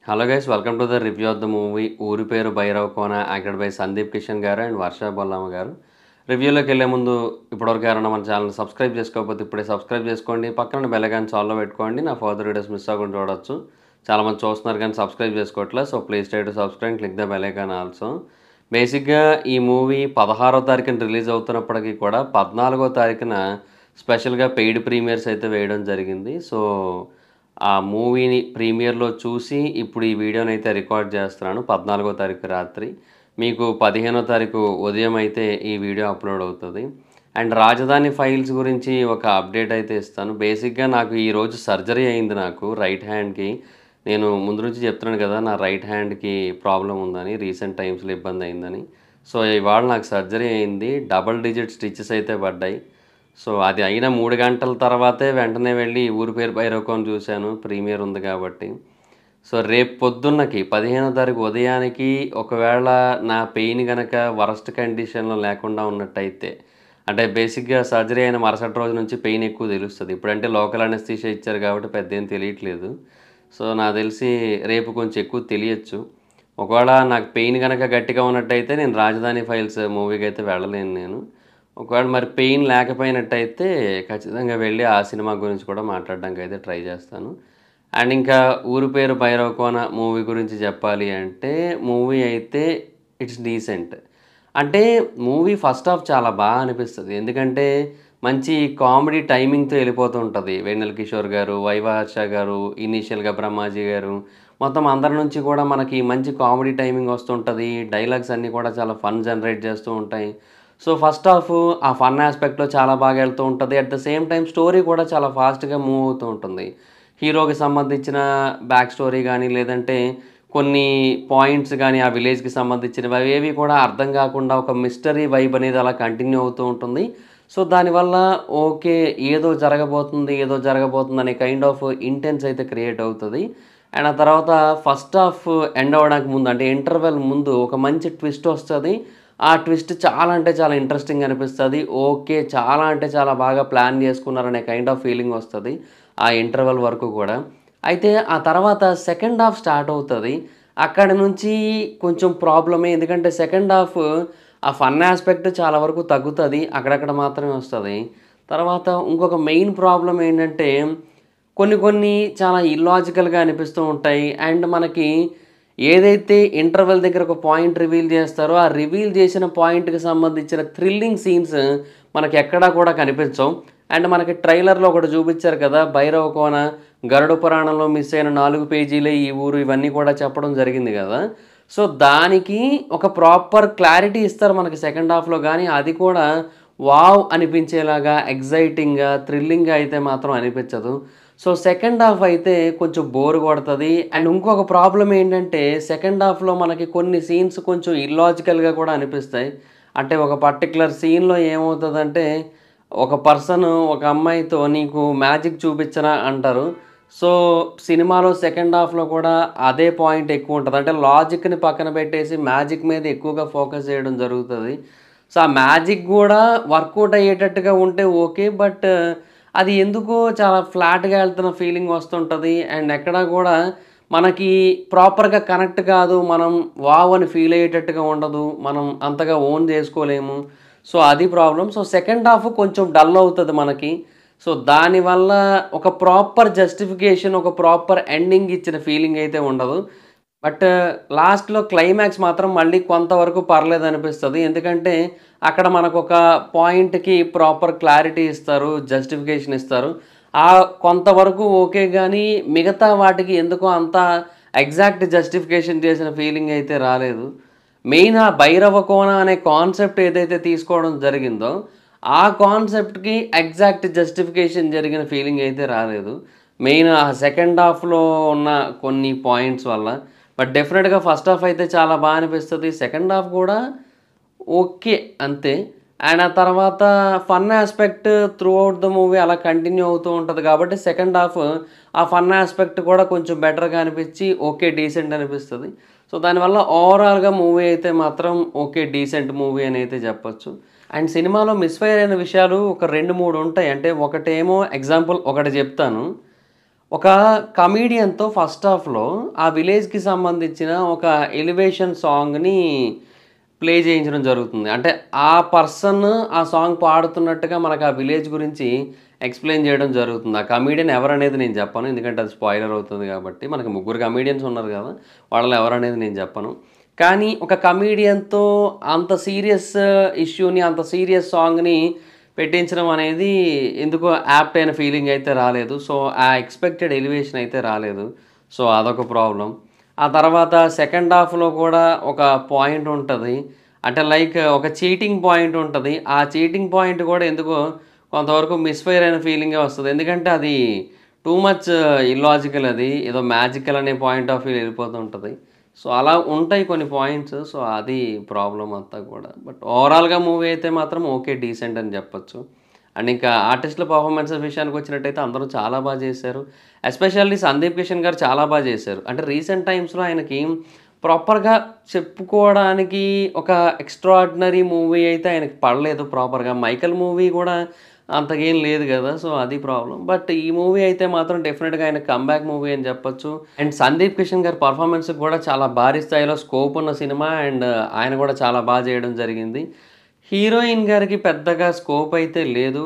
Hello guys welcome to the review of the movie ఊరి పేరు భైరవ కోన acted by Sandeep Kishan గారు and వర్ష బొల్లమ్మ గారు. రివ్యూలోకి వెళ్ళే ముందు ఇప్పటివరకు ఎవరైనా మన ఛానల్ సబ్స్క్రైబ్ చేసుకోకపోతే ఇప్పుడే సబ్స్క్రైబ్ చేసుకోండి. పక్కన బెల్ ఐకాన్ ఆల్లో పెట్టుకోండి. నా ఫర్దర్ వీడియోస్ మిస్ అవ్వకుండా చూడొచ్చు. చాలామంది చూస్తున్నారు కానీ సబ్స్క్రైబ్ చేసుకోవట్లేదు. So please try to subscribe and click the bell icon also. బేసిక్గా ఈ మూవీ 16వ తారీఖున రిలీజ్ అవుతున్నప్పటికీ కూడా 14వ తారీఖున స్పెషల్గా పెయిడ్ ప్రీమియర్స్ అయితే వేయడం జరిగింది. సో ఆ మూవీని ప్రీమియర్‌లో చూసి ఇప్పుడు ఈ వీడియోనైతే రికార్డ్ చేస్తున్నాను. 14వ తారీఖు రాత్రి. మీకు 15వ తారీఖు ఉదయం అయితే ఈ వీడియో అప్‌లోడ్ అవుతది. అండ్ 'రాజధాని ఫైల్స్' గురించి ఒక అప్డేట్ అయితే ఇస్తాను. బేసిక్‌గా నాకు ఈరోజు సర్జరీ అయింది నాకు రైట్ హ్యాండ్‌కి. నేను ముందు నుంచి చెప్తున్నాను కదా! నా రైట్ హ్యాండ్‌కి ప్రాబ్లమ్ ఉందని. రీసెంట్ టైమ్స్‌లో ఇబ్బందయిందని. సో ఇవాళ నాకు సర్జరీ అయింది. డబుల్ డిజిట్ స్టిచెస్ అయితే పడ్డాయి. సో అది అయిన 3 గంటల తర్వాతే వెంటనే వెళ్ళి ఊరి పేరు భైరవకోన చూశాను. ప్రీమియర్ ఉంది కాబట్టి. సో రేపు పొద్దున్నకి 15వ తారీఖు ఉదయానికి ఒకవేళ నా పెయిన్ గనక వరస్ట్ కండిషన్‌లో లేకుండా ఉన్నట్టయితే, అంటే బేసిక్‌గా సర్జరీ అయిన మరుసటి రోజు నుంచి పెయిన్ ఎక్కువ తెలుస్తది. ఇప్పుడంటే లోకల్ అనస్థీషియా ఇచ్చారు కాబట్టి పెద్దేం తెలియట్లేదు. సో నాకు తెలిసి రేపు కొంచెం ఎక్కువ తెలియచ్చు. ఒకవేళ నాకు పెయిన్ గనక గట్టిగా ఉన్నట్టయితే నేను 'రాజధాని ఫైల్స్' మూవీకైతే వెళ్ళలేను నేను. ఒకవేళ మరి పెయిన్ లేకపోయినట్టయితే ఖచ్చితంగా వెళ్ళి ఆ సినిమా గురించి కూడా మాట్లాడడానికైతే ట్రై చేస్తాను. అండ్ ఇంకా 'ఊరి పేరు భైరవ కోన' మూవీ గురించి చెప్పాలి అంటే మూవీ అయితే ఇట్స్ డీసెంట్. అంటే మూవీ ఫస్ట్ హాఫ్ చాలా అనిపిస్తది. ఎందుకంటే మంచి కామెడీ టైమింగ్‌తో ఎళ్ళిపోతూ ఉంటది. వెన్నెల కిషోర్ గారు, వైవ హర్ష గారు, ఇనీషియల్‌గా బ్రహ్మాజీ గారు మొత్తం అందరి నుంచి కూడా మనకి మంచి కామెడీ టైమింగ్ వస్తుంటది. డైలాగ్స్ అన్నీ కూడా చాలా ఫన్ జనరేట్ చేస్తూ ఉంటాయి. సో ఫస్ట్ హాఫ్ ఆ ఫన్ యాస్పెక్ట్‌లో చాలా బాగా ఎళ్తూ ఉంటది. At the same time story కూడా చాలా ఫాస్ట్‌గా మూవ్ అవుతూ ఉంటుంది. హీరోకి సంబంధించిన బ్యాక్ స్టోరీ గానీ, లేదంటే కొన్ని పాయింట్స్ గానీ, ఆ విలేజ్‌కి సంబంధించినవి అవేవి కూడా అర్థం గాకుండా ఒక మిస్టరీ వైబ్ అనేది అలా కంటిన్యూ అవుతూ ఉంటుంది. సో దానివల్ల ఓకే. ఏదో జరగబోతుంది అనే కైండ్ ఆఫ్ ఇంటెన్స్ అయితే క్రియేట్ అవుతది. అండ్ ఆ తర్వాత ఫస్ట్ హాఫ్ ఎండ్ అవ్వడానికి ముందు అంటే ఇంటర్వెల్ ముందు ఒక మంచి ట్విస్ట్ వస్తది. ఆ ట్విస్ట్ చాలా అంటే చాలా ఇంట్రెస్టింగ్ అనిపిస్తది. ఓకే. చాలా అంటే చాలా బాగా ప్లాన్ చేసుకున్నారనే కైండ్ ఆఫ్ ఫీలింగ్ వస్తది. ఆ ఇంటర్వెల్ వరకు కూడా. అయితే ఆ తర్వాత సెకండ్ హాఫ్ స్టార్ట్ అవుతది. అక్కడి నుంచి కొంచెం ప్రాబ్లమే. ఎందుకంటే సెకండ్ హాఫ్ ఆ ఫన్ యాస్పెక్ట్ చాలా వరకు తగ్గుతది. అక్కడక్కడ మాత్రమే వస్తది. తర్వాత ఇంకొక మెయిన్ ప్రాబ్లమ్ ఏంటంటే కొన్ని కొన్ని చాలా ఇల్లాజికల్‌గా అనిపిస్తూ ఉంటాయి. అండ్ మనకి ఏదైతే ఇంటర్వెల్ దగ్గర ఒక పాయింట్ రివీల్ చేస్తారో, ఆ రివీల్ చేసిన పాయింట్‌కి సంబంధించిన థ్రిల్లింగ్ సీన్స్ మనకెక్కడా కూడా కనిపించవు. అండ్ మనకి ట్రైలర్‌లో ఒకటి చూపిచ్చారు కదా! భైరవ కోన, గరుడ పురాణంలో మిస్ అయిన 4 పేజీలే ఈ ఊరు ఇవన్నీ కూడా చెప్పడం జరిగింది గదా! సో, దానికి ఒక ప్రాపర్ క్లారిటీ ఇస్తారు మనకి సెకండ్ హాఫ్‌లో గానీ, అది కూడా వావ్! అనిపించేలాగా, ఎక్సైటింగ్‌గా, థ్రిల్లింగ్‌గా అయితే మాత్రం అనిపించదు. సో, సెకండ్ హాఫ్ అయితే కొంచెం బోర్ కొడతది. అండ్ ఇంకొక ప్రాబ్లమ్ ఏంటంటే, సెకండ్ హాఫ్‌లో మనకి కొన్ని సీన్స్ కొంచెం ఇల్లాజికల్‌గా కూడా అనిపిస్తాయి. అంటే ఒక పర్టిక్యులర్ సీన్‌లో ఏమవుతదంటే, ఒక పర్సన్ ఒక అమ్మాయితో "నీకు మ్యాజిక్ చూపించనా" అంటారు. సో, సినిమాలో సెకండ్ హాఫ్‌లో కూడా అదే పాయింట్ ఎక్కువుంటది. అంటే లాజిక్‌ని పక్కన పెట్టేసి మ్యాజిక్ మీద ఎక్కువగా ఫోకస్ చేయడం జరుగుతది. సో, ఆ మ్యాజిక్ గూడా వర్కౌట్ అయ్యేటట్టుగా ఉంటే ఓకే. బట్ అది ఎందుకో చాలా ఫ్లాట్‌గా ఎళ్తున్న ఫీలింగ్ వస్తుంటది. అండ్ ఎక్కడా గూడా మనకి ప్రాపర్‌గా కనెక్ట్ కాదు. మనం వావ్! అని ఫీల్ అయ్యేటట్టుగా ఉండదు. మనం అంతగా ఓన్ జేసుకోలేము. సో, అది ప్రాబ్లమ్. సో, సెకండ్ హాఫ్ కొంచెం డల్ అవుతది మనకి. సో, దానివల్ల ఒక ప్రాపర్ జస్టిఫికేషన్, ఒక ప్రాపర్ ఎండింగ్ ఇచ్చిన ఫీలింగ్ అయితే ఉండదు. బట్ లాస్ట్‌లో క్లైమాక్స్ మాత్రం మళ్ళీ కొంతవరకు పర్లేదనిపిస్తది. ఎందుకంటే, అక్కడ మనకొక పాయింట్‌కి ప్రాపర్ క్లారిటీ ఇస్తారు. జస్టిఫికేషన్ ఇస్తారు. కొంతవరకు ఓకే గానీ, మిగతా వాటికి ఎందుకో అంత ఎగ్జాక్ట్ జస్టిఫికేషన్ చేసిన ఫీలింగ్ అయితే రాలేదు. మెయిన్ ఆ భైరవ కోన అనే కాన్సెప్ట్ ఏదైతే తీసుకోవడం జరిగిందో, ఆ కాన్సెప్ట్‌కి ఎగ్జాక్ట్ జస్టిఫికేషన్ జరిగిన ఫీలింగ్ అయితే రాలేదు. మెయిన్ ఆ సెకండ్ హాఫ్‌లో ఉన్న కొన్ని పాయింట్స్ వల్ల. బట్ డెఫినిట్‌గా ఫస్ట్ హాఫ్ అయితే చాలా అనిపిస్తది. సెకండ్ హాఫ్ గూడా ఓకే. అంతే. అండ్ ఆ తర్వాత fun aspect through out the movie అలా కంటిన్యూ అవుతూ ఉంటది కాబట్టి సెకండ్ హాఫ్ ఆ ఫన్ యాస్పెక్ట్ కూడా కొంచెం బెటర్‌గా అనిపిచ్చి ఓకే. డీసెంట్ అనిపిస్తది. సో, దానివల్ల ఓవరాల్‌గా మూవీ అయితే మాత్రం ఓకే. డీసెంట్ మూవీ అని అయితే చెప్పొచ్చు. అండ్ సినిమాలో మిస్‌ఫైర్ అయిన విషయాలు ఒక 2, 3 ఉంటాయి. అంటే ఒకటేమో ఎగ్జాంపుల్ ఒకటి చెప్తాను. ఒక కమీడియన్‌తో ఫస్ట్ హాఫ్‌లో ఆ విలేజ్‌కి సంబంధించిన ఒక ఎలివేషన్ సాంగ్‌ని ప్లే చేయించడం జరుగుతుంది. అంటే ఆ పర్సన్ ఆ సాంగ్ పాడుతున్నట్టుగా మనకు ఆ విలేజ్ గురించి ఎక్స్‌ప్లెయిన్ చేయడం జరుగుతుంది. ఆ కమీడియన్ ఎవరనేది నేను చెప్పను. ఎందుకంటే అది స్పాయిలర్ అవుతుంది కాబట్టి. మనకు ముగ్గురు కమీడియన్స్ ఉన్నారు కదా! వాళ్ళలో ఎవరనేది నేను చెప్పను. కానీ ఒక కమీడియన్‌తో అంత సీరియస్ ఇష్యూని, అంత సీరియస్ సాంగ్‌ని పెట్టించడం అనేది ఎందుకో యాప్ట్ అయిన ఫీలింగ్ అయితే రాలేదు. సో, ఆ ఎక్స్‌పెక్టెడ్ ఎలివేషన్ అయితే రాలేదు. సో, అదొక ప్రాబ్లమ్. ఆ తర్వాత సెకండ్ హాఫ్‌లో కూడా ఒక పాయింట్ ఉంటది. అంటే లైక్ ఒక చీటింగ్ పాయింట్ ఉంటది. ఆ చీటింగ్ పాయింట్ కూడా ఎందుకో కొంతవరకు మిస్‌ఫైర్ అయిన ఫీలింగే వస్తది. ఎందుకంటే అది టూ మచ్ ఇల్లాజికల్ అది. ఏదో మ్యాజికల్ అనే పాయింట్ ఆఫ్ వ్యూ ఎళ్ళిపోతూ ఉంటది. సో, అలా ఉంటాయి కొన్ని పాయింట్స్. సో, అది ప్రాబ్లమ్ అంతా కూడా. బట్ ఓవరాల్‌గా మూవీ అయితే మాత్రం ఓకే. డీసెంట్ అని చెప్పొచ్చు. అండ్ ఇంకా ఆర్టిస్ట్‌ల పెర్ఫార్మన్సెస్ విషయానికొచ్చినట్టయితే అందరూ చాలా బా చేశారు. ఎస్పెషల్లీ సందీప్ కిషన్ గారు చాలా బా చేశారు. అంటే రీసెంట్ టైమ్స్‌లో ఆయనకి ప్రాపర్‌గా చెప్పుకోవడానికి ఒక ఎక్స్‌ట్రార్డినరీ మూవీ అయితే ఆయనకి పడలేదు ప్రాపర్‌గా. 'మైకెల్' మూవీ కూడా అంతగేం లేదు గదా! సో, అది ప్రాబ్లమ్. బట్ ఈ మూవీ అయితే మాత్రం డెఫినిట్‌గా ఆయన కమ్‌బ్యాక్ మూవీ అని చెప్పొచ్చు. అండ్ సందీప్ కిషన్ గారి పెర్ఫార్మన్స్‌కి కూడా చాలా భారీ స్థాయిలో స్కోప్ ఉన్న సినిమా. అండ్ ఆయన కూడా చాలా బా చేయడం జరిగింది. హీరోయిన్ గారికి పెద్దగా స్కోప్ అయితే లేదు.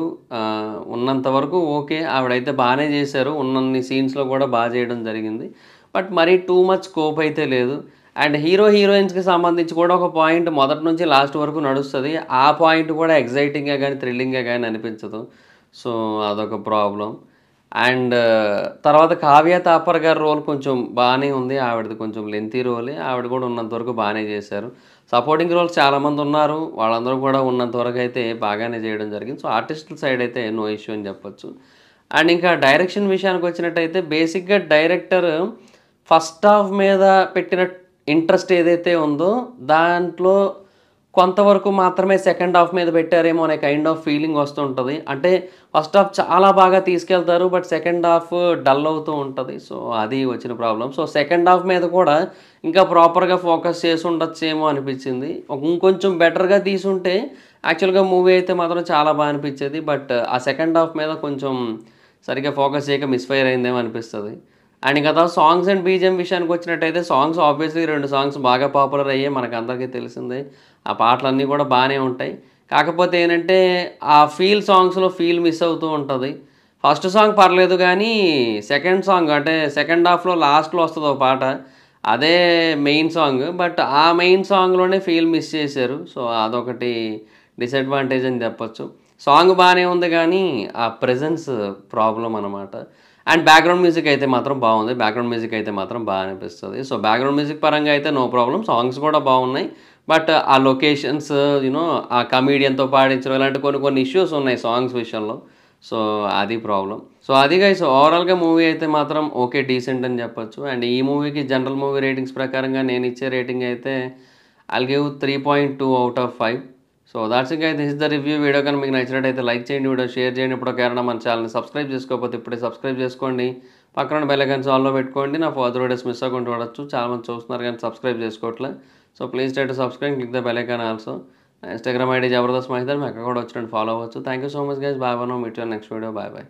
ఉన్నంత వరకు ఓకే. ఆవిడైతే బానే చేశారు. ఉన్నన్ని సీన్స్‌లో కూడా బా చేయడం జరిగింది. బట్ మరీ టూ మచ్ స్కోప్ అయితే లేదు. అండ్ హీరో, హీరోయిన్స్‌కి సంబంధించి కూడా ఒక పాయింట్ మొదటి నుంచి లాస్ట్ వరకు నడుస్తది. ఆ పాయింట్ కూడా ఎక్సైటింగ్‌గా గాని, థ్రిల్లింగ్‌గా గాని అనిపించదు. సో, అదొక ప్రాబ్లమ్. అండ్ తర్వాత కావ్య తాపర్ గారి రోల్ కొంచెం బానే ఉంది. ఆవిడది కొంచెం లెంతీ రోలే. ఆవిడ కూడా ఉన్నంత వరకు బానే చేశారు. సపోర్టింగ్ రోల్స్ చాలామందున్నారు. వాళ్ళందరూ కూడా ఉన్నంత వరకైతే బాగానే చేయడం జరిగింది. సో, ఆర్టిస్టుల సైడ్ అయితే నో ఇష్యూ అని చెప్పొచ్చు. అండ్ ఇంకా డైరెక్షన్ విషయానికొచ్చినట్టయితే బేసిక్‌గా డైరెక్టర్ ఫస్ట్ హాఫ్ మీద పెట్టిన ఇంట్రెస్ట్ ఏదైతే ఉందో దాంట్లో కొంతవరకు మాత్రమే సెకండ్ హాఫ్ మీద పెట్టారేమో అనే కైండ్ ఆఫ్ ఫీలింగ్ వస్తుంటది. అంటే ఫస్ట్ హాఫ్ చాలా బాగా తీసుకెళ్తారు. బట్ సెకండ్ హాఫ్ డల్ అవుతూ ఉంటది. సో, అది వచ్చిన ప్రాబ్లమ్. సో, సెకండ్ హాఫ్ మీద కూడా ఇంకా ప్రాపర్‌గా ఫోకస్ చేసుండొచ్చేమో అనిపిచ్చింది. ఇంకొంచెం బెటర్‌గా తీసుంటే యాక్చువల్‌గా మూవీ అయితే మాత్రం చాలా బా అనిపిచ్చేది. బట్ ఆ సెకండ్ హాఫ్ మీద కొంచెం సరిగ్గా ఫోకస్ చేయక మిస్‌ఫైర్ అయిందేమో అనిపిస్తది. అండ్ ఇంకా తర్వాత సాంగ్స్ అండ్ బీజీఎం విషయానికొచ్చినట్టయితే సాంగ్స్ ఆబ్వియస్‌లీ 2 సాంగ్స్ బాగా పాపులర్ అయ్యాయి. మనకందరికీ తెలిసిందే. ఆ పాటలన్నీ కూడా బానే ఉంటాయి. కాకపోతే ఏంటంటే, ఆ ఫీల్ సాంగ్స్‌లో ఫీల్ మిస్ అవుతూ ఉంటది. ఫస్ట్ సాంగ్ పర్లేదు గానీ, సెకండ్ సాంగ్ అంటే సెకండ్ హాఫ్‌లో లాస్ట్‌లో వస్తది ఒక పాట. అదే మెయిన్ సాంగ్. బట్ ఆ మెయిన్ సాంగ్‌లోనే ఫీల్ మిస్ చేశారు. సో, అదొకటి డిసడ్వాంటేజ్ అని చెప్పొచ్చు. సాంగ్ బానే ఉంది గానీ, ఆ ప్రెజెన్స్ ప్రాబ్లమ్ అనమాట. అండ్ బ్యాక్‌గ్రౌండ్ మ్యూజిక్ అయితే మాత్రం బావుంది. బ్యాక్‌గ్రౌండ్ మ్యూజిక్ అయితే మాత్రం బా అనిపిస్తది. సో, బ్యాక్‌గ్రౌండ్ మ్యూజిక్ పరంగా అయితే నో ప్రాబ్లమ్. సాంగ్స్ కూడా బావున్నాయి. బట్ ఆ లొకేషన్స్ ఆ కమెడియన్‌తో పాడించడం ఇలాంటి కొన్ని కొన్ని ఇష్యూస్ ఉన్నాయి సాంగ్స్ విషయంలో. సో, అది ప్రాబ్లమ్. సో, అది గైస్ ఓవరాల్‌గా మూవీ అయితే మాత్రం ఓకే. డీసెంట్ అని చెప్పొచ్చు. అండ్ ఈ మూవీకి జనరల్ మూవీ రేటింగ్స్ ప్రకారంగా నేనిచ్చే రేటింగ్ అయితే I'll give 3.2 out of 5. So, thoughts it guys. This is the review. Video కనుక మీకు నచ్చినట్టయితే లైక్ చేయండి. వీడియో షేర్ చేయండి. ఇప్పటివరకు మన ఛానెల్‌ని సబ్స్క్రైబ్ చేసుకోకపోతే ఇప్పుడే సబ్స్క్రైబ్ చేసుకోండి. పక్కన బెల్ ఐకాన్స్ ఆల్‌లో పెట్టుకోండి. నా ఫర్దర్ వీడియోస్ మిస్ అవ్వకుండా చూడొచ్చు. చాలామంది చూస్తున్నారు కానీ సబ్స్క్రైబ్ చేసుకోవట్లే. So, please try to subscribe, click the bell icon also. నా ఇన్‌స్టాగ్రామ్ ఐడీ జబర్దస్త్ మహేందర్. మీ అక్కడ కూడా వచ్చి నన్ను ఫాలో అవ్వచ్చు. Thank you so much guys. Bye bye now. Meet you on next video. Bye bye.